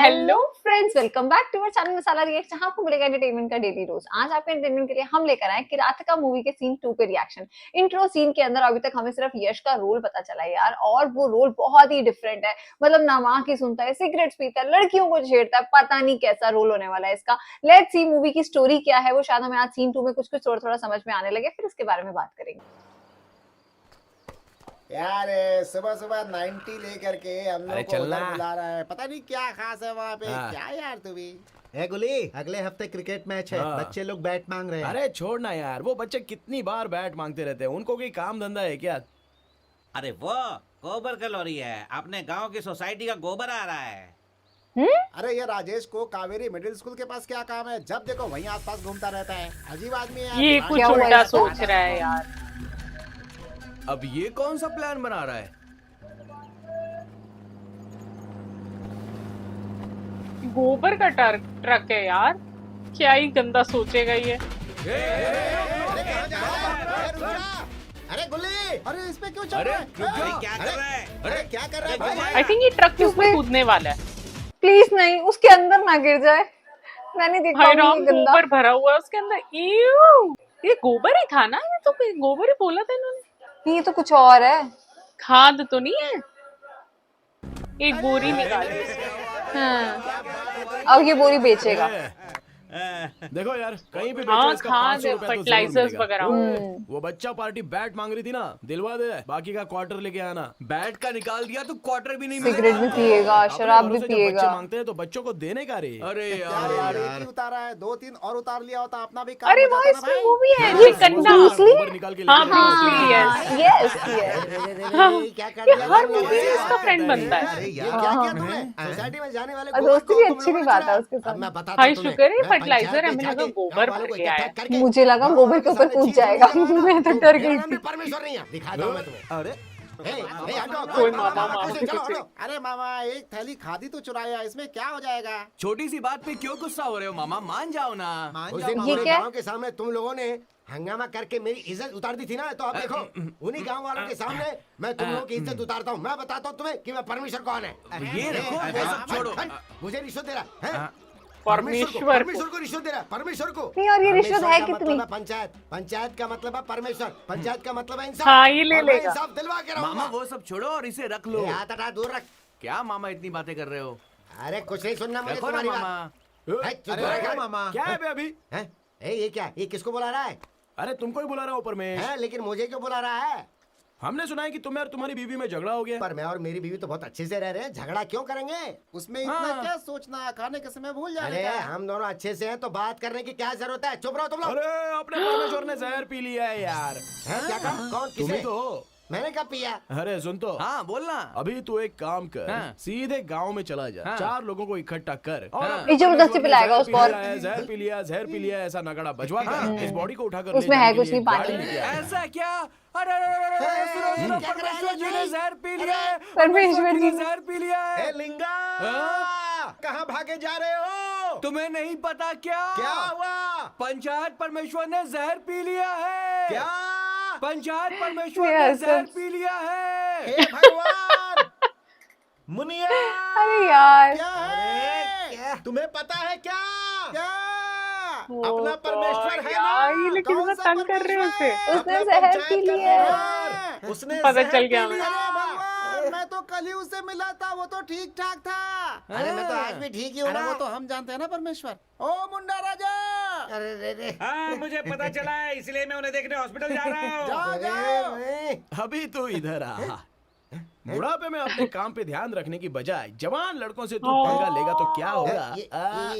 Hello friends, welcome back to our channel Masala React, जहां आपको मिलेगा एंटरटेनमेंट का डेली डोज। आज आपके एंटरटेनमेंट के लिए हम लेकर आए किरातका मूवी के सीन 2 पे रिएक्शन। इंट्रो सीन के अंदर अभी तक हमें सिर्फ यश का रोल पता चला है यार, और वो रोल बहुत ही डिफरेंट है। मतलब ना माँ की सुनता है, सिगरेट्स पीता है, लड़कियों को छेड़ता है, पता नहीं कैसा रोल होने वाला है इसका। लेट्स सी मूवी की स्टोरी क्या है, वो शायद हमें आज सीन 2 में कुछ कुछ थोड़ा थोड़ा समझ में आने लगे, फिर इसके बारे में बात करेंगे। यार सुबह सुबह 90 लेकर के हम अरे लोग को चलना। उधर बुला रहा है, पता नहीं क्या खास है वहाँ पे। हाँ। क्या यार तू भी है गुली, अगले हफ्ते क्रिकेट मैच है। हाँ। बच्चे लोग बैट मांग रहे हैं। अरे छोड़ना यार, वो बच्चे कितनी बार बैट मांगते रहते हैं, उनको कोई काम धंधा है क्या? अरे वो गोबर का लॉरी है, अपने गांव की सोसाइटी का गोबर आ रहा है। अरे ये राजेश को कावेरी मिडिल स्कूल के पास क्या काम है? जब देखो वहीं आसपास घूमता रहता है। अजीब आदमी है यार। क्या ये कुछ हुआ उल्टा इसको? सोच रहा है यार। अब ये कौन सा प्लान बना रहा है? गोबर का ट्रक है यार, क्या ही गंदा सोचेगा ये। अरे कहाँ जा रहा है? अरे रुक जा। अरे गुल्ली, अरे इस पे क्यों चल रहा है? अरे क्या कर रहा है? अरे क्या कर रहा है भाई? आई थिंक ये ट्रक के ऊपर कूदने वाला है। प्लीज नहीं, उसके अंदर ना गिर जाए। मैंने देखा हाय होगा राम, ये गंदा। गोबर भरा हुआ है उसके अंदर। इव, ये गोबर ही था ना? ये तो गोबर ही बोला था इन्होंने। ये तो कुछ और है। खाद तो नहीं है। एक बोरी निकाली। हाँ, अब ये बोरी बेचेगा। देखो यार, कहीं भी हाँ, बेचो, इसका खाद 500 रुपए तो जरूर फर्टिलाइजर्स मिलेगा। वगैरह। वो बच्चा पार्टी बैट मांग रही थी ना, दिलवा दे, बाकी का क्वार्टर लेके आना। बैट का निकाल दिया तो क्वार्टर भी नहीं सिगरेट भी पिएगा, अपने शराब भी भरोसे जब पिएगा। बच्चे मांगते हैं तो बच्चों को देने का रे। अरे यार यार, एक ही उतारा है, 2-3 और उतार लिया होता अपना भी काम अरे हो वो जाता ना इसमें भाई। वो भी है, हाँ, ये सुबह कंडा। सुबह Bruce Lee? गोबर निकाल के हाँ, लेके आना। Bruce Lee, yes। Yes yes. क्या कर दिया? हर मूवी में इसका फ्रेंड बनता है। अरे ये क्या किया तुमने? सोसाइटी में जाने वाले और गोबर दोस्ती को भी तुम अच्छी लोगों भी ने बात है चुराया। उसके साथ। अब मैं बताता भाई हूँ तुम्हें। शुक्र है मैं फर्टिलाइजर पंचायत है, में मुझे जाके लगा गोबर गाँव वालों को भर गया है। इकट्ठा करके मुझे लगा गोबर के ऊपर कूद जाएगा। मैं तो डर गई थी। परमेश्वर नहीं है, दिखाता हूँ मैं तुम्हें। अरे कोई मामा चलो हटो। अरे मामा, एक थैली खादी तो चुराया, इसमें क्या हो जाएगा? छोटी सी बात पे क्यों गुस्सा हो रहे हो मामा? मान जाओ ना। उस दिन ये पूरे क्या? गांव के सामने तुम लोगों ने हंगामा करके मेरी इज्जत उतार दी थी ना, तो अब देखो उन्हीं गांव वालों के सामने मैं तुम लोगों की इज्जत उतारता हूँ। मैं बताता हूँ तुम्हें कि मैं परमेश्वर कौन है। ये देखो, वो सब छोड़ो। मुझे रिश्वत दे रहा है? परमेश्वर परमेश्वर को रिश्वत दे रहा है, परमेश्वर को। नहीं, और ये रिश्वत है परमेश्वर का कितनी? मतलब है पंचायत, पंचायत का मतलब है परमेश्वर, पंचायत का मतलब है इंसाफ। हाँ, ये ले और मैं लेगा। इंसाफ दिलवा के मामा रहूंगा। वो सब छोड़ो और इसे रख लो। ये हाथ हटा, दूर रख। क्या मामा इतनी बातें कर रहे हो? अरे कुछ नहीं सुनना मुझे रखो ना तुम्हारी मामा। बात। है, चुप रहो मामा। क्या है बे अभी? हैं? ये क्या? ये किसको बुला रहा है? अरे तुमको ही बुला रहा हूँ परमेश। हैं? लेकिन मुझे क्यों बुला रहा है? हमने सुना है कि तुम्हें और तुम्हारी बीवी में झगड़ा हो गया। पर मैं और मेरी बीवी तो बहुत अच्छे से रह रहे हैं, झगड़ा क्यों करेंगे? उसमें इतना हाँ। क्या सोचना, खाने के समय भूल जाने का। हम दोनों अच्छे से हैं तो बात करने की क्या जरूरत है? चुप रहो तुम लोग। अरे अपने परमेश्वर ने जहर पी लिया है यार। हैं? क्या कहा? कौन? तुम ही किसे? तो हो। मैंने कब पिया? अरे सुन तो। हाँ बोलना। अभी तू एक काम कर, हाँ। सीधे गांव में चला जा, हाँ। 4 लोगों को इकट्ठा कर और हाँ। अपने ये जबरदस्ती परमेश्वर ने पिलाएगा जहर उसको पी और- लिया है, जहर पी लिया है, ऐसा नगड़ा बजवा कर इस बॉडी को उठाकर ले उसमें जाने है के कुछ लिए नहीं, पानी। गाड़ी लेके आया। ऐसा क्या? अरे अरे, अरे, अरे, अरे, सुनो, सुनो, क्या कर रहा है? परमेश्वर जी ने जहर पी लिया है। परमेश्वर जी ने ने- जहर पी लिया है। लिंगा, हाँ? कहाँ भागे जा रहे हो? तुम्हें नहीं पता क्या? क्या हुआ? पंचायत परमेश्वर ने जहर पी लिया है। क्या? पंचायत परमेश्वर ने Yes, जहर yes. पी लिया है। हे भगवान, मुनिया, अरे यार, क्या है? तुम्हें पता है क्या? क्या? अपना परमेश्वर है यार, ना? ये लेकिन कौन वो सा तंग कर रहे हैं उसे। परमेश्वर? उसने अपने जहर पंचायत पी का लिया है। मेंबर। उसने पता जहर चल गया पी मुझे। लिया। भगवान, मैं तो कल ही उससे मिला था, वो तो ठीक ठाक था। अरे मैं तो आज भी ठीक ही हूँ ना। वो तो हम जानते हैं ना परमेश्वर। ओ मुंडा राजा। अरे रे रे। हाँ मुझे पता चला है, इसलिए मैं उन्हें देखने हॉस्पिटल जा रहा हूँ। जाओ जाओ। अभी तो इधर आ। बुढ़ापे में अपने काम पे ध्यान रखने की बजाय जवान लड़कों से तू पंगा लेगा तो क्या होगा? ये हाँ।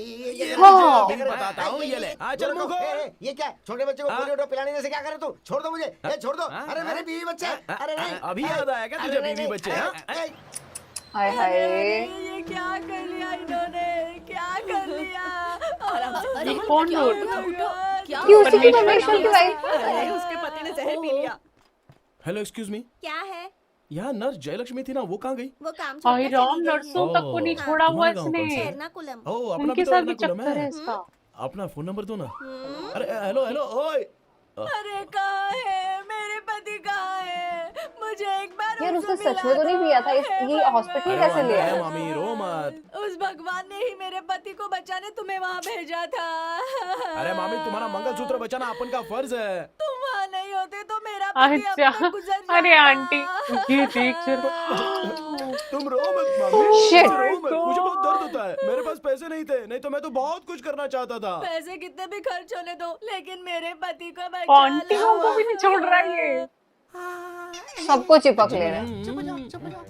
अभी बताता हूँ, ये ले। आ, चल मुंह खोल। ये क्या? छोटे बच्चे को हाँ? पोलियो ड्रॉप पिलाने से क्या करे तू? छोड़ दो मुझे। ए छोड़ दो। हाँ? अरे मेरे बीवी बच्चे हैं। अरे नहीं। अभी याद आया क्या तुझे अरे बीवी बच्चे? हाँ? हाय हाय। ये क्या कर लिया इन्होंने, क्या कर लिया? ये कौन लोग? क्या ये उसी की परमेश्वर की वाइफ। अरे, उसके पति ने जहर पी लिया। हेलो एक्सक्यूज मी, क्या है? यहाँ नर्स जयलक्ष्मी थी ना, वो कहाँ गई? वो काम हाय छोड़कर राम, चली गई नर्सों है। तक को नहीं ओह, छोड़ा हुआ तुम्हारे गाँव कौन इसने। सा है? एर्नाकुलम। ओह, अपना उनके भी तो साथ भी एर्नाकुलम चक्कर है है। इसका। अपना फोन नंबर दो ना। अरे हेलो हेलो, ओए। अरे कहाँ है मेरे पति? कहाँ है? मुझे एक बार यार उसने तुमसे सच में तो नहीं मिला पिया था, हे ये हॉस्पिटल अरे कैसे मामी, ले है आया? मामी, रो मत। उस भगवान ने ही मेरे पति को बचाने तुम्हें वहाँ भेजा था। अरे मामी, तुम्हारा मंगलसूत्र बचाना अपन का फर्ज है। तुम वहाँ नहीं होते तो मेरा पति अब अच्छा, तक गुजर जाता। अरे आंटी ये देख जरा। तुम रो मत मामी, Shit. ऐसे रो मत, मुझे बहुत दर्द होता है। मेरे पास पैसे नहीं थे, नहीं तो मैं तो बहुत कुछ करना चाहता था। पैसे कितने भी खर्च होने दो, लेकिन मेरे पति को बचा आंटियों को भी नहीं छोड़ रहा ये। सबको चिपक ले रहा है। चुप हो जाओ, चुप हो जाओ।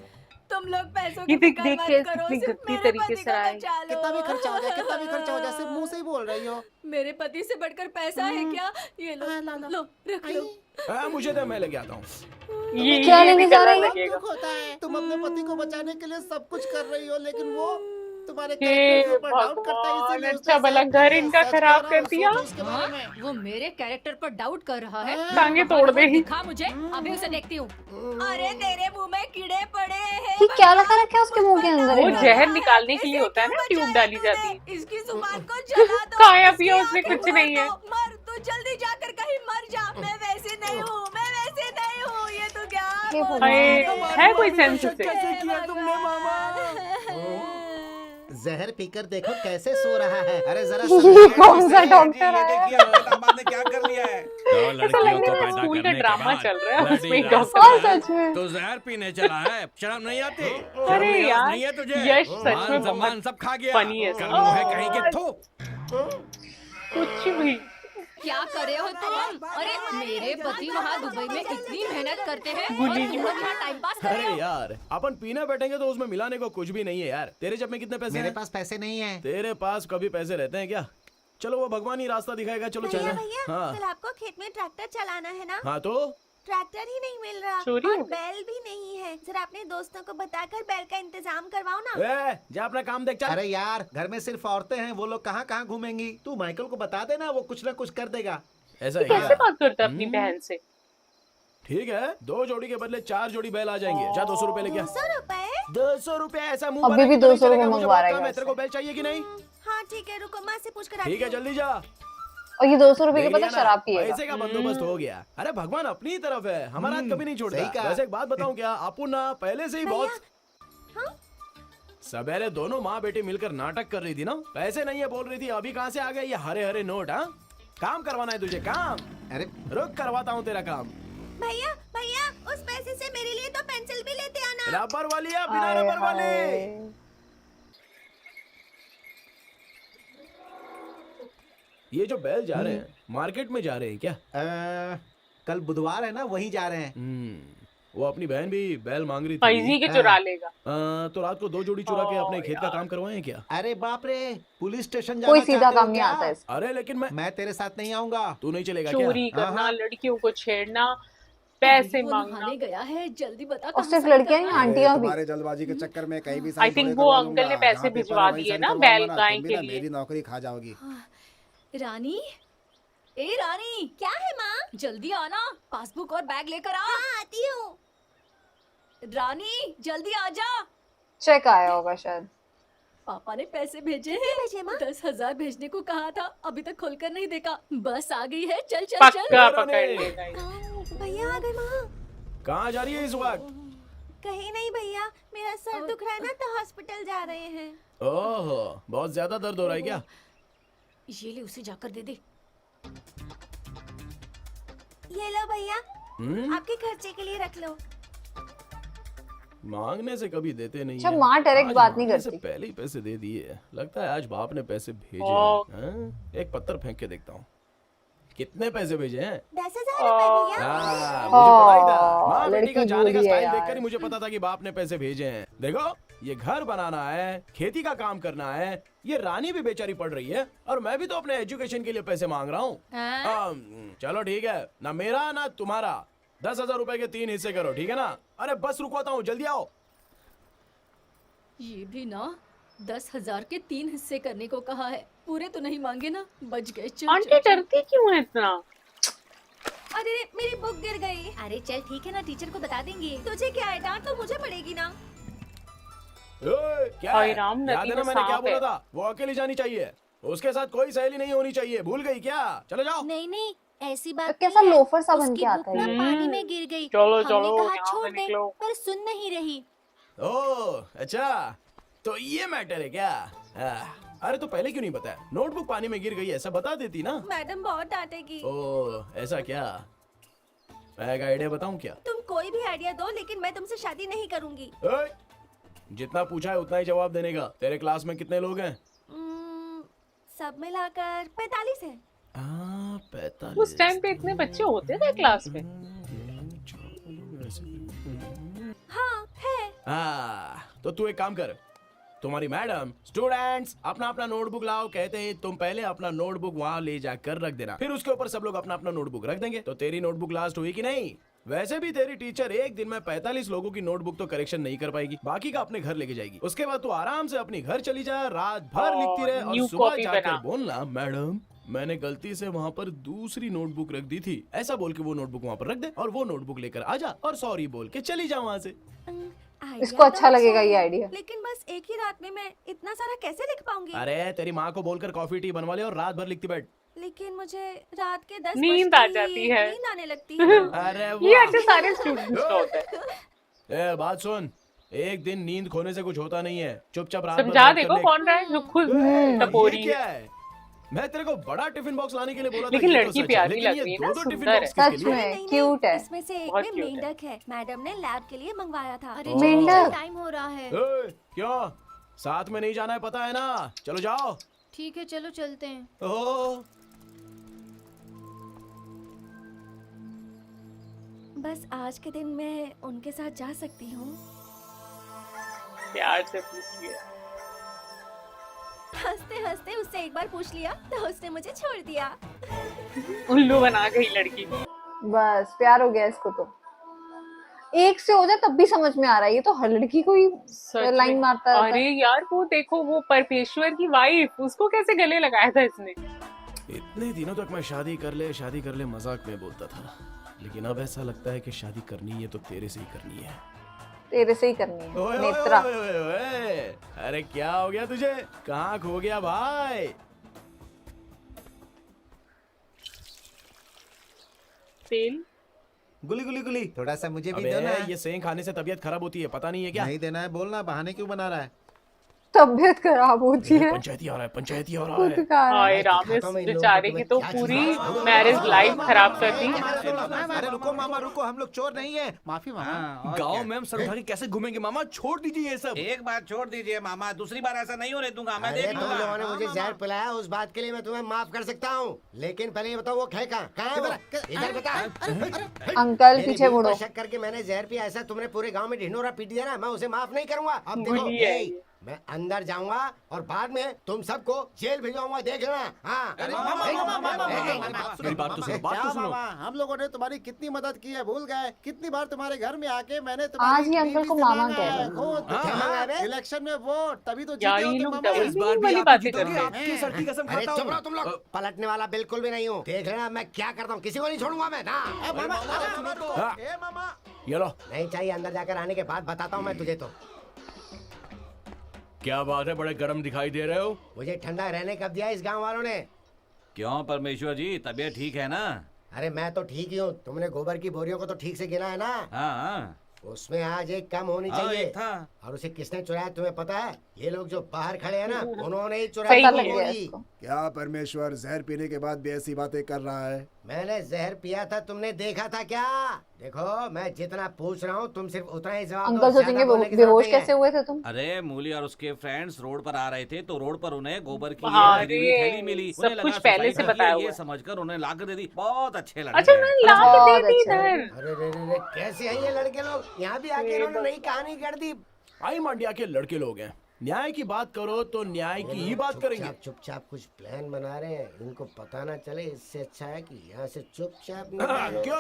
तुम लोग पैसों ये की देख फिक्र देख मत के करो, कितनी सिर्फ गंदी मेरे तरीके पति से को आए। बचा लो। कितना भी खर्चा हो जाए, कितना भी खर्चा हो जाए, सिर्फ मुंह से ही बोल रही हो। मेरे पति से बढ़कर पैसा है क्या? ये लो, हाँ, ला, ला। लो, रख लो। मुझे दे, मैं लेके आता हूँ। क्या ये लेने भी जा कलर रही है? लगेगा। दुख होता है, तुम अपने पति को बचाने के लिए सब कुछ कर रही हो, लेकिन वो तुम्हारे हे कैरेक्टर के ऊपर डाउट करता है, भगवान, इसीलिए अच्छा उसने भला सब घर कुछ इनका सच खराब कहा कर और दिया। सोचो उसके बारे में। वो मेरे कैरेक्टर पर डाउट कर रहा है। टांगे तोड़ दे ही। दिखा मुझे, अभी उसे देखती हूँ। अरे तेरे मुंह में कीड़े पड़े हैं। ये क्या लगा रखा है उसके मुंह के अंदर? वो इन्होंने? जहर निकालने के लिए इसे होता है ना, क्यों ट्यूब बचाया डाली जाती है। तूने? इसकी जुबान को जला दो। खाया इसकी पिया उसने आंखें कुछ फोड़ नहीं है। दो। मर तू, जल्दी जाकर कहीं मर जा। मैं वैसे नहीं हूँ, मैं वैसे नहीं हूँ। ये तो क्या ये बोल भगवान। रहा है कोई सेंस शक उसे? कैसे किया तुमने मामा? जहर पीकर देखो कैसे सो रहा है। अरे जरा ये कौन सा डॉक्टर ये आया? देखिए अहमदाबाद ने क्या कर लिया है। दो ऐसा लड़कियों लगने को में पैदा स्कूल का करने के ड्रामा बाद चल रहा है, bloody उसमें एक रास्ता डॉक्टर और है। सच में। तो जहर पीने चला है, शर्म नहीं आती? अरे शर्म यार, नहीं है तुझे? यश सच मान में सम्मान बहुत सब खा गया। funny है। कर्म है कहीं के थू। कुछ भी। क्या करे हो तुम? अरे मेरे पति वहाँ दुबई में इतनी मेहनत करते हैं और गुली तुम लोग यहाँ टाइम पास कर रहे अरे हो। यार, अपन पीने बैठेंगे तो उसमें मिलाने को कुछ भी नहीं है यार। तेरे जेब में कितने पैसे मेरे हैं? पास पैसे नहीं है। तेरे पास कभी पैसे रहते हैं क्या? चलो वो भगवान ही रास्ता दिखाएगा, चलो चले। हाँ कल आपको खेत में ट्रैक्टर चलाना है ना? हाँ, तो ट्रैक्टर ही नहीं मिल रहा चोरी और हो गई। बैल भी नहीं है। जरा अपने दोस्तों को बताकर बैल का इंतजाम करवाओ ना। ए, जा अपना काम देख, चल। अरे यार, घर में सिर्फ औरतें हैं, वो लोग कहाँ कहाँ घूमेंगी। तू माइकल को बता देना, वो कुछ ना कुछ कर देगा। ऐसा है कैसे क्या? बात करता है अपनी बहन से? ठीक है, 2 जोड़ी के बदले 4 जोड़ी बैल आ जाएंगे। जा 200 रुपए लेके आ। 200 रुपए? 200 रुपए ऐसा मुंह अभी बना भी के तो नहीं 200 रुपए चलेगा, मुझे मंगवा बहुत रहा है काम है। घर तेरे को बैल चाहिए कि नहीं? हाँ ठीक है, रुको माँ से पूछ कर आती ठीक है, हूँ। जल्दी जा। और ये 200 रुपए के देख पता लिया ना, शराब पिएगा। पैसे का बंदोबस्त हो गया। अरे भगवान अपनी ही तरफ है, हमारा हाथ कभी नहीं छोड़ता। सही कहा। वैसे एक बात बताऊं क्या, आपू ना पहले से ही बहुत हाँ? सवेरे दोनों माँ बेटी मिलकर नाटक कर रही थी ना। पैसे नहीं है बोल रही थी, अभी कहाँ से आ गए ये हरे हरे नोट? हाँ, काम करवाना है तुझे, काम। अरे रुक, करवाता हूँ तेरा काम। भैया भैया, उस पैसे से मेरे लिए तो पेंसिल भी लेते आना। रबर वाली या बिना हाय रबर वाली? हाय। ये जो बैल जा रहे हैं, मार्केट में जा रहे हैं क्या? कल बुधवार है ना, वहीं जा रहे हैं। वो अपनी बहन भी बैल मांग रही पैसे थी। के चुरा लेगा। तो रात को 2 जोड़ी चुरा के अपने खेत का काम करवाए क्या? अरे बाप रे, पुलिस स्टेशन जाना कोई सीधा चाहते हो काम नहीं क्या? आता है। अरे लेकिन मैं तेरे साथ नहीं आऊंगा। तू नहीं चलेगा क्या? चोरी हाँ, करना, हाँ। लड़कियों को छेड़ना, पैसे वो मांगना। नहाने गया है, जल्दी बता और कहाँ सिर्फ साइन लड़कियां नहीं, करना है? आंटियां भी। तुम्हारे जल्दबाजी के चक्कर में कहीं भी आई थिंक वो अंकल ने पैसे भिजवा दिए ना बैल गाय के लिए। मेरी नौकरी खा जाओगी। रानी, ए रानी, क्या है माँ? जल्दी आना, पासबुक और बैग लेकर आ। हाँ आती हूँ। रानी जल्दी आ जा। चेक आया होगा शायद। पापा ने पैसे भेजे हैं। भेजे माँ? 10,000 भेजने को कहा था, अभी तक खोलकर नहीं देखा। बस आ गई है, चल चल चल। पक्का अरे पकड़ नहीं। लेगा ये। हाँ, भैया आ गए माँ। कहाँ जा रही है इस वक्त? कहीं नहीं भैया, मेरा सर दुख रहा है ना तो हॉस्पिटल जा रहे हैं। ओहो, बहुत ज्यादा दर्द हो रहा है क्या? ये ले, उसे जाकर दे दे। ये लो भैया, हम्म? आपके खर्चे के लिए रख लो। मांगने से कभी देते नहीं अच्छा, है। माँ डायरेक्ट आज बात नहीं मांगने से करती। पहले ही पैसे दे दिए। लगता है आज बाप ने पैसे भेजे ओ। हैं। हाँ? एक पत्थर फेंक के देखता हूँ कितने पैसे भेजे हैं। 10,000 रुपए भैया। हाँ, मुझे पता ही था। माँ बेटी का लड़की जाने का भूली है स्टाइल यार। देखकर ही मुझे पता था कि बाप ने पैसे भेजे हैं। देखो, ये घर बनाना है, खेती का काम करना है। ये रानी भी बेचारी पढ़ रही है और मैं भी तो अपने एजुकेशन के लिए पैसे मांग रहा हूँ। चलो ठीक है, ना मेरा ना तुम्हारा। 10,000 रुपए के 3 हिस्से करो, ठीक है ना? अरे बस रुकवाता हूँ, जल्दी आओ। ये भी ना 10,000 के 3 हिस्से करने को कहा है। पूरे तो नहीं मांगे ना, बच गए। चल आंटी चल, चल। डरती क्यों है इतना? अरे मेरी बुक गिर गई। अरे चल ठीक है ना, टीचर को बता देंगे। तुझे क्या है, डांट तो मुझे पड़ेगी ना। ओए, क्या हाय है? राम, याद नदी है ना में मैंने क्या सांप बोला है। था? वो अकेली जानी चाहिए। उसके साथ कोई सहेली नहीं होनी चाहिए, भूल गई क्या? चलो जाओ। नहीं नहीं, ऐसी बात कैसा नहीं है। लोफर सा बन उसकी के आता बुक है ना ये। पानी में गिर गई। चलो, हमने चलो, कहा यहाँ छोड़ से दे, निकलो। पर सुन नहीं रही। ओह अच्छा, तो ये मैटर है क्या? अरे तो पहले क्यों नहीं बताया? नोटबुक पानी में गिर गई ऐसा बता देती ना। मैडम बहुत डांटेगी। ओह ऐसा क्या? मैं एक आइडिया बताऊं क्या? तुम कोई भी आइडिया दो, लेकिन मैं तुमसे शादी नहीं करूंगी। ओए, जितना पूछा है उतना ही जवाब देने का। तेरे क्लास में कितने लोग हैं? सब मिलाकर 45 है। 45। उस टाइम पे इतने बच्चे होते थे क्लास में? हाँ है। तो तू एक काम कर, तुम्हारी मैडम स्टूडेंट्स अपना अपना नोटबुक लाओ कहते हैं, तुम पहले अपना नोटबुक वहाँ ले जाकर रख देना, फिर उसके ऊपर सब लोग अपना अपना नोटबुक रख देंगे। तो तेरी नोटबुक लास्ट हुई कि नहीं? वैसे भी तेरी टीचर एक दिन में 45 लोगों की नोटबुक तो करेक्शन नहीं कर पाएगी, बाकी का अपने घर लेके जाएगी। उसके बाद तू आराम से अपनी घर चली जा, रात भर लिखती रहे और न्यू सुबह कॉपी जाकर बना। बोलना मैडम मैंने गलती से वहाँ पर दूसरी नोटबुक रख दी थी, ऐसा बोल के वो नोटबुक वहाँ पर रख दे और वो नोटबुक लेकर आ जा और सॉरी बोल के चली जा वहाँ से। आइडिया इसको तो अच्छा लगेगा ये है, आइडिया। लेकिन बस एक ही रात में मैं इतना सारा कैसे लिख पाऊंगी? अरे तेरी माँ को बोलकर कॉफी टी बनवा ले और रात भर लिखती बैठ। लेकिन मुझे रात के 10 नींद बजते आ ही जाती है। नींद आने लगती है। अरे ये वाह। ऐसे सारे स्टूडेंट्स का होता है। ए बात सुन, एक दिन नींद खोने से कुछ होता नहीं है, चुपचाप रात भर समझा बात देखो कर ले। कौन रहा है जो खुद ए, टपोरी ये है। क्या है? मैं तेरे को बड़ा टिफिन बॉक्स लाने के लिए बोला था, लेकिन ये तो लड़की सच है, प्यारी लेकिन लग ये रही है ना, दो-दो टिफिन सुंदर बॉक्स है। किसके सच लिए? में। नहीं, क्यूट है। इसमें से एक बहुत में क्यूट है। मेंढक है। मैडम ने लैब के लिए मंगवाया था। अरे मेंढक? टाइम हो रहा है। ए, क्यों? साथ में नहीं जाना है पता है ना? चलो जाओ। ठीक है चलो चलते हैं। ओह, बस आज के दिन मैं उनके साथ जा सकती हूँ। प्यार से पूछ लिया। हंसते हंसते उससे एक बार पूछ लिया तो उसने मुझे छोड़ दिया। उल्लू बना गई लड़की। बस प्यार हो गया इसको तो। एक से हो जाए तब भी समझ में आ रहा है, ये तो हर लड़की को ही सच लाइन में। मारता रहता अरे है। यार वो देखो, वो परमेश्वर की वाइफ, उसको कैसे गले लगाया था इसने। इतने दिनों तक मैं शादी कर ले मजाक में बोलता था, लेकिन अब ऐसा लगता है कि शादी करनी है तो तेरे से ही करनी है। तेरे से ही करनी है ओए, ओए, नेत्रा। ओए, ओए, ओए, अरे क्या हो गया तुझे? कहाँ खो गया भाई? तेल गुली गुली गुली, थोड़ा सा मुझे भी अबे देना है। ये सेंग खाने से तबीयत खराब होती है, पता नहीं है क्या? नहीं देना है, बोलना, बहाने क्यों बना रहा है? तबियत खराब होती है पंचायती आ रहा है, पंचायती आ रहा खुद है। का है। हाय राम, इस बेचारे की तो पूरी मैरिज लाइफ खराब कर दी। अरे रुको मामा रुको, हम लोग चोर नहीं है। माफी मामा। हाँ, और गाँव क्या? में हम सर उठा के कैसे घूमेंगे मामा? छोड़ दीजिए ये सब। एक बार छोड़ दीजिए मामा, दूसरी बार ऐसा नहीं होने दूंगा। मैं अरे देख तुम लोगों ने लूंगा। मुझे जहर पिलाया, उस बात के लिए मैं तुम्हें माफ कर सकता हूँ, लेकिन पहले ये बताओ वो है कहाँ? कहाँ है वो? इधर बता। अंकल मेरी पीछे बीवी मुड़ो। पर शक करके मैंने जहर पिया, ऐसा तुमने पूरे गांव में ढिंढोरा पीट दिया ना, मैं उसे माफ नहीं करूंगा। अब देखो, बुली है ए, मैं अंदर जाऊंगा और बाद में तुम सबको जेल भिजवाऊंगा, देख लेना। हाँ अरे मामा, मेरी बात तो सुनो, बात क्या तो सुनो। मामा, हम लोगों ने तुम्हारी कितनी मदद की है भूल गए? कितनी बार तुम्हारे घर में आके मैंने आज ही अंकल बीवी को से मामा मांगा कह है, रहे हैं। खुद। क्या मांगा है बे? इलेक्शन में वोट, तभी तो यार जीते हो ये तुम लोग मामा। डबल इस बार भी वाली आप बातें जीतोगे, करते हैं। आपकी सर की कसम अरे खाता चुप रहो हूँ। तुम लोग, पलटने वाला बिल्कुल भी नहीं हूँ। देख लेना मैं क्या करता हूँ, किसी को नहीं छोड़ूंगा मैं ना। ए, मामा, अरे सुनो तो। हाँ। ए, मामा। ये लो। नहीं चाहिए, अंदर जाकर आने के बाद बताता हूँ मैं तुझे। तो क्या बात है, बड़े गर्म दिखाई दे रहे हो? मुझे ठंडा रहने कब दिया इस गांव वालों ने? क्यों परमेश्वर जी, तबीयत ठीक है ना? अरे मैं तो ठीक ही हूँ, तुमने गोबर की बोरियों को तो ठीक से गिना है ना? हाँ उसमें आज एक कम होनी हाँ, चाहिए। एक था। और उसे किसने चुराया तुम्हें पता है? ये लोग जो बाहर खड़े हैं ना, उन्होंने ही सही चुराया पता लग वो गया बोरी। इसको। क्या परमेश्वर जहर पीने के बाद भी ऐसी बातें कर रहा है? मैंने जहर पिया था, तुमने देखा था क्या? देखो मैं जितना पूछ रहा हूँ तुम सिर्फ उतना ही जवाब दो, अंकल ज्यादा सोचेंगे बोलने की जरूरत बेहोश नहीं है। कैसे हुए थे तुम? अरे मूली और उसके फ्रेंड्स रोड पर आ रहे थे तो रोड पर उन्हें गोबर की हाँ, ये गिरी हुई अरे, थैली मिली। सब उन्हें लगा कुछ पहले से सोसाइटी की बताया है, हुआ ये है। समझकर उन्हें ला कर दे दी। बहुत अच्छे लड़के अच्छा हैं। मैं ला के बहुत दे दी अच्छा है। इधर। अरे रे रे रे, कैसे हैं ये लड़के लोग? यहाँ भी आके इन्होंने नई कहानी कर दी। आई मांडिया के लड़के लोग हैं, न्याय की बात करो तो न्याय की ही बात करेंगे। चुपचाप कुछ प्लान बना रहे हैं, इनको पता ना चले। इससे अच्छा है कि यहाँ से चुपचाप निकलो।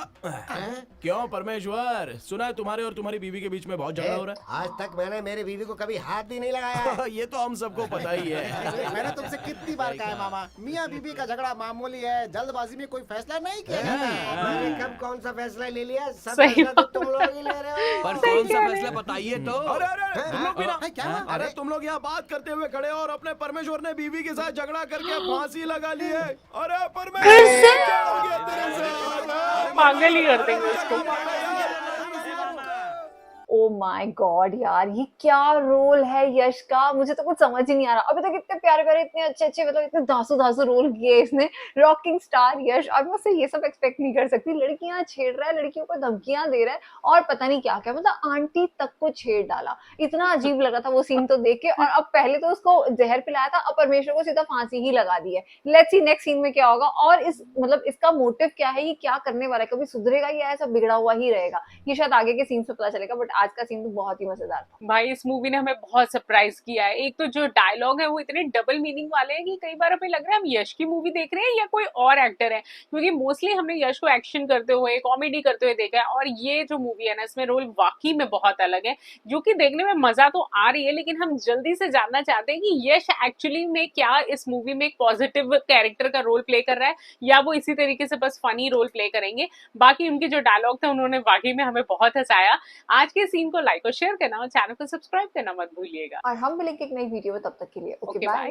क्यों परमेश्वर, सुना है तुम्हारे और तुम्हारी बीवी के बीच में बहुत झगड़ा हो रहा आज तक मैंने मेरी बीवी को कभी हाथ भी नहीं लगाया है। है। ये तो हम सबको पता ही है। मैंने तुमसे कितनी बार कहा है मामा, मियाँ बीबी का झगड़ा मामूली है, जल्दबाजी में कोई फैसला नहीं किया जाता। मैंने कब कौन सा फैसला ले लिया? सब सही फैसला तो तुम लोग ही ले रहे हो। पर कौन सा फैसला बताइए तो। अरे अरे तुम लोग भी ना। है क्या? अरे तुम लोग यहाँ बात करते हुए खड़े हो और अपने परमेश्वर ने बीवी के साथ झगड़ा करके फांसी लगा ली है। अरे परमेश्वर क्या हो गया तेरे साथ? पागल ही कर देंगे उसको। ओ माय गॉड यार, ये क्या रोल है यश का, मुझे तो कुछ समझ ही नहीं आ रहा। अभी तक इतने प्यारे प्यारे, इतने अच्छे अच्छे, मतलब इतने धांसू धांसू रोल किए इसने। रॉकिंग स्टार यश, अब मुझसे ये सब एक्सपेक्ट नहीं कर सकती। लड़कियां छेड़ रहा है, लड़कियों को धमकियां दे रहा है और पता नहीं क्या क्या, मतलब आंटी तक को छेड़ डाला। इतना अजीब लगा था वो सीन तो देख के। और अब पहले तो उसको जहर पिलाया था, अब परमेश्वर को सीधा फांसी ही लगा दी है। लेट्स सी नेक्स्ट सीन में क्या होगा और इस मतलब इसका मोटिव क्या है, ये क्या करने वाला है, कभी सुधरेगा या ऐसा बिगड़ा हुआ ही रहेगा, ये शायद आगे के सीन से पता चलेगा। बट आज का सीन तो बहुत ही मजेदार था भाई। इस मूवी ने हमें बहुत सरप्राइज किया है। एक तो जो डायलॉग है वो इतने डबल मीनिंग वाले हैं कि कई बार हमें लग रहा है हम यश की मूवी देख रहे हैं या कोई और एक्टर है, क्योंकि मोस्टली हमने यश को एक्शन करते हुए, कॉमेडी करते हुए देखा है। और ये जो मूवी है ना, इसमें रोल वाकई में बहुत अलग है, जो कि देखने में मजा तो आ रही है। लेकिन हम जल्दी से जानना चाहते हैं कि यश एक्चुअली में क्या इस मूवी में एक पॉजिटिव कैरेक्टर का रोल प्ले कर रहा है या वो इसी तरीके से बस फनी रोल प्ले करेंगे। बाकी उनके जो डायलॉग थे उन्होंने वाकई में हमें बहुत हंसाया। आज के सीन को लाइक और शेयर करना और चैनल को सब्सक्राइब करना मत भूलिएगा। और हम मिलेंगे एक नई वीडियो में, तब तक के लिए ओके ओके, बाय। बाय।